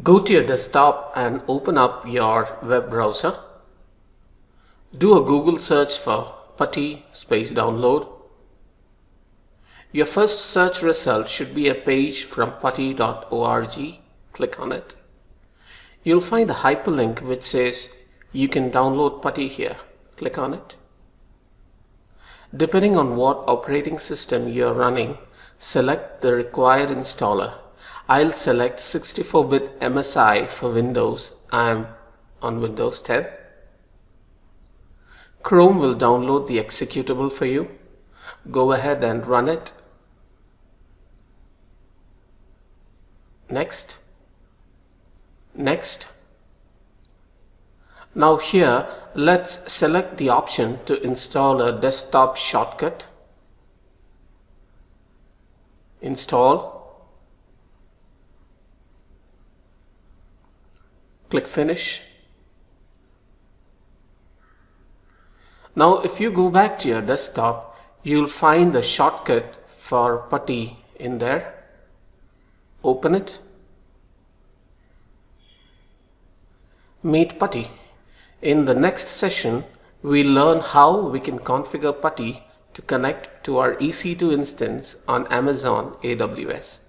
Go to your desktop and open up your web browser. Do a Google search for Putty download. Your first search result should be a page from putty.org. Click on it. You'll find a hyperlink which says you can download Putty here. Click on it. Depending on what operating system you're running, select the required installer. I'll select 64-bit MSI for Windows. I'm on Windows 10. Chrome will download the executable for you. Go ahead and run it. Next. Next. Now here, let's select the option to install a desktop shortcut. Install. Click Finish. Now if you go back to your desktop, you'll find the shortcut for Putty in there. Open it. Meet Putty. In the next session, we'll learn how we can configure Putty to connect to our EC2 instance on Amazon AWS.